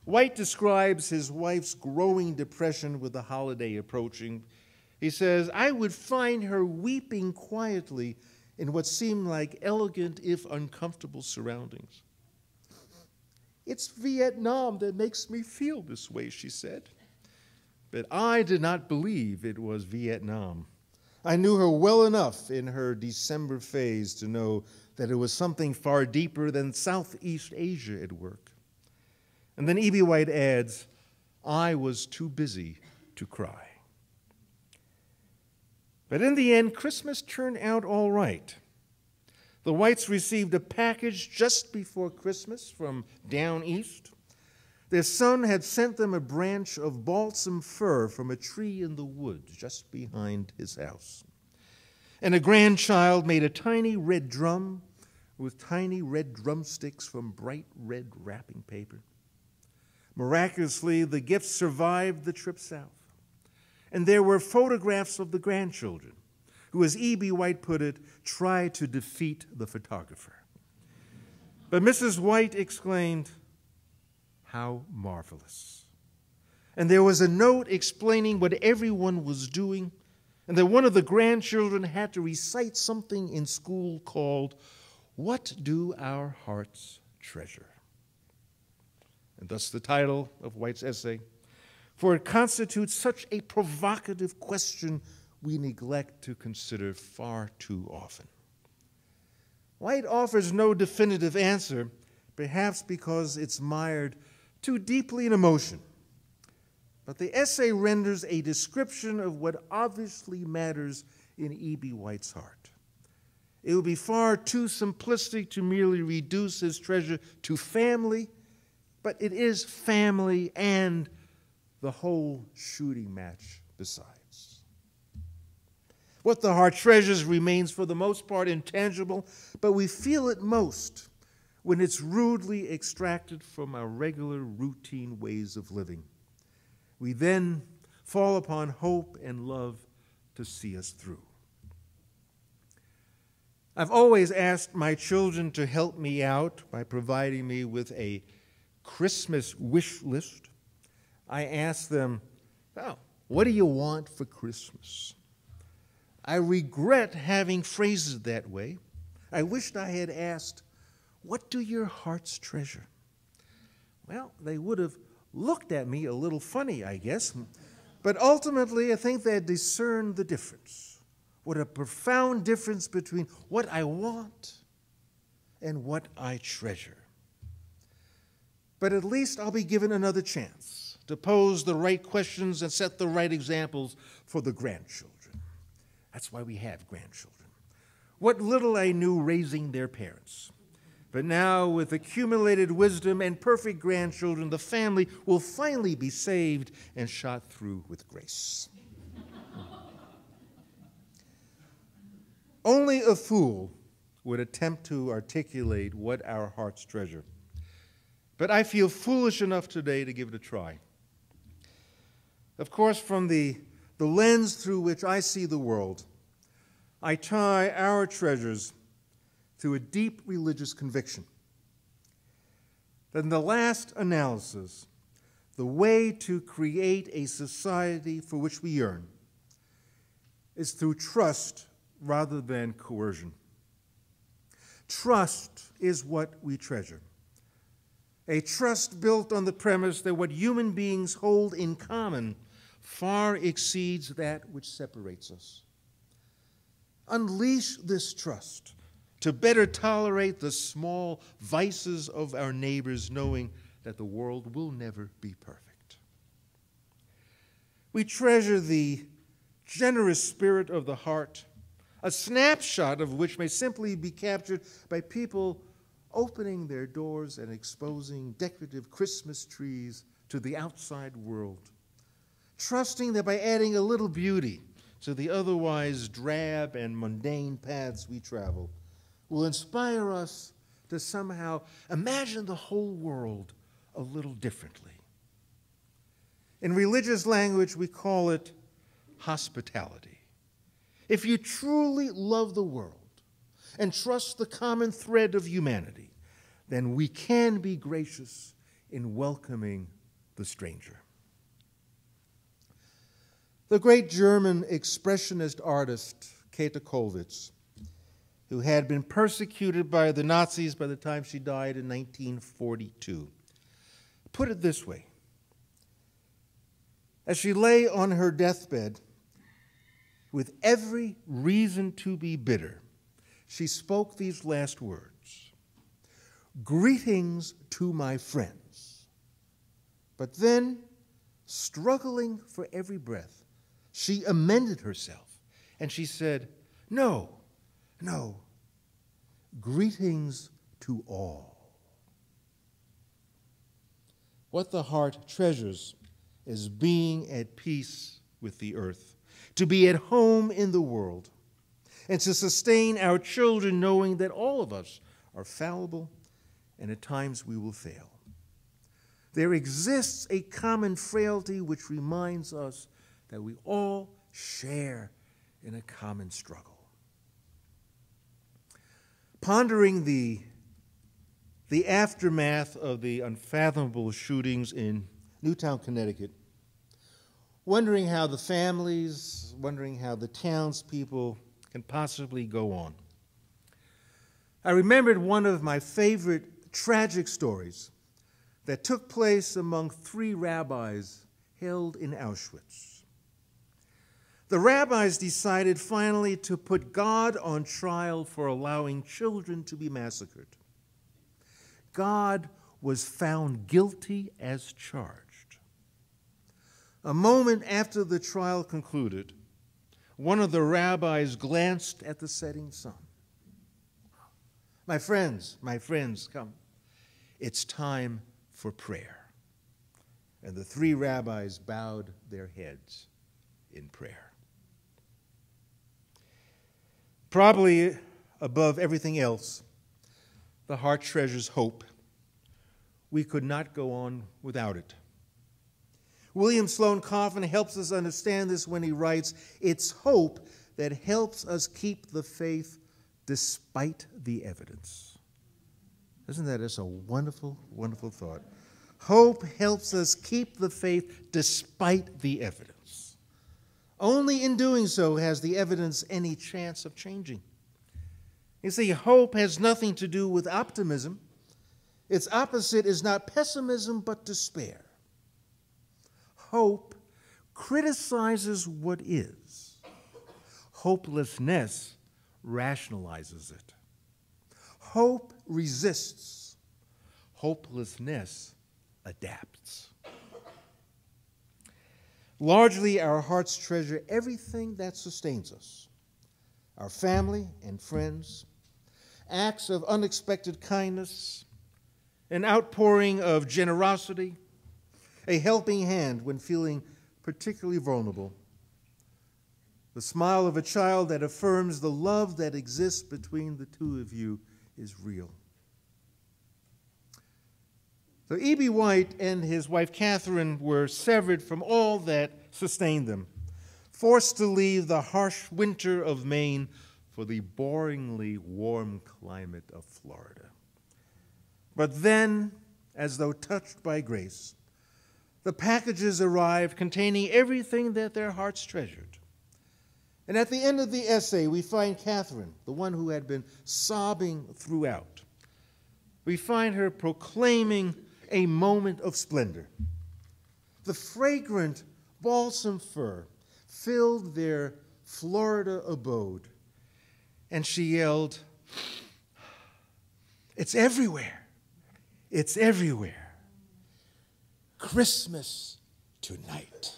White describes his wife's growing depression with the holiday approaching. He says, "I would find her weeping quietly in what seemed like elegant if uncomfortable surroundings. It's Vietnam that makes me feel this way," she said. But I did not believe it was Vietnam. I knew her well enough in her December phase to know that it was something far deeper than Southeast Asia at work. And then E.B. White adds, "I was too busy to cry." But in the end, Christmas turned out all right. The Whites received a package just before Christmas from down east. Their son had sent them a branch of balsam fir from a tree in the woods just behind his house. And a grandchild made a tiny red drum with tiny red drumsticks from bright red wrapping paper. Miraculously, the gifts survived the trip south. And there were photographs of the grandchildren, who, as E.B. White put it, tried to defeat the photographer. But Mrs. White exclaimed, "How marvelous." And there was a note explaining what everyone was doing, and that one of the grandchildren had to recite something in school called, "What Do Our Hearts Treasure?" And thus the title of White's essay, for it constitutes such a provocative question we neglect to consider far too often. White offers no definitive answer, perhaps because it's mired too deeply in emotion. But the essay renders a description of what obviously matters in E.B. White's heart. It would be far too simplistic to merely reduce his treasure to family, but it is family and the whole shooting match besides. What the heart treasures remains for the most part intangible, but we feel it most when it's rudely extracted from our regular routine ways of living. We then fall upon hope and love to see us through. I've always asked my children to help me out by providing me with a Christmas wish list. I ask them, "Oh, what do you want for Christmas?" I regret having phrased it that way. I wished I had asked, "What do your hearts treasure?" Well, they would have looked at me a little funny, I guess. But ultimately, I think they discerned the difference. What a profound difference between what I want and what I treasure. But at least I'll be given another chance to pose the right questions and set the right examples for the grandchildren. That's why we have grandchildren. What little I knew raising their parents. But now, with accumulated wisdom and perfect grandchildren, the family will finally be saved and shot through with grace. Only a fool would attempt to articulate what our hearts treasure. But I feel foolish enough today to give it a try. Of course, from the lens through which I see the world, I tie our treasures to a deep religious conviction that in the last analysis, the way to create a society for which we yearn is through trust rather than coercion. Trust is what we treasure. A trust built on the premise that what human beings hold in common far exceeds that which separates us. Unleash this trust to better tolerate the small vices of our neighbors, knowing that the world will never be perfect. We treasure the generous spirit of the heart, a snapshot of which may simply be captured by people opening their doors and exposing decorative Christmas trees to the outside world, trusting that by adding a little beauty to the otherwise drab and mundane paths we travel, will inspire us to somehow imagine the whole world a little differently. In religious language, we call it hospitality. If you truly love the world and trust the common thread of humanity, then we can be gracious in welcoming the stranger. The great German expressionist artist Käthe Kollwitz, who had been persecuted by the Nazis by the time she died in 1942, put it this way. As she lay on her deathbed, with every reason to be bitter, she spoke these last words: "Greetings to my friends." But then, struggling for every breath, she amended herself, and she said, "No, no, greetings to all." What the heart treasures is being at peace with the earth, to be at home in the world, and to sustain our children knowing that all of us are fallible and at times we will fail. There exists a common frailty which reminds us that we all share in a common struggle. Pondering the aftermath of the unfathomable shootings in Newtown, Connecticut, wondering how the families, wondering how the townspeople can possibly go on, I remembered one of my favorite tragic stories that took place among 3 rabbis held in Auschwitz. The rabbis decided finally to put God on trial for allowing children to be massacred. God was found guilty as charged. A moment after the trial concluded, one of the rabbis glanced at the setting sun. My friends, come. It's time for prayer." And the 3 rabbis bowed their heads in prayer. Probably above everything else, the heart treasures hope. We could not go on without it. William Sloane Coffin helps us understand this when he writes, "It's hope that helps us keep the faith despite the evidence." Isn't that just a wonderful, wonderful thought? Hope helps us keep the faith despite the evidence. Only in doing so has the evidence any chance of changing. You see, hope has nothing to do with optimism. Its opposite is not pessimism, but despair. Hope criticizes what is. Hopelessness rationalizes it. Hope resists. Hopelessness adapts. Largely, our hearts treasure everything that sustains us: our family and friends, acts of unexpected kindness, an outpouring of generosity, a helping hand when feeling particularly vulnerable, the smile of a child that affirms the love that exists between the 2 of you is real. So E.B. White and his wife Catherine were severed from all that sustained them, forced to leave the harsh winter of Maine for the boringly warm climate of Florida. But then, as though touched by grace, the packages arrived containing everything that their hearts treasured. And at the end of the essay, we find Catherine, the one who had been sobbing throughout. We find her proclaiming a moment of splendor. The fragrant balsam fir filled their Florida abode, and she yelled, "It's everywhere! It's everywhere! Christmas tonight!"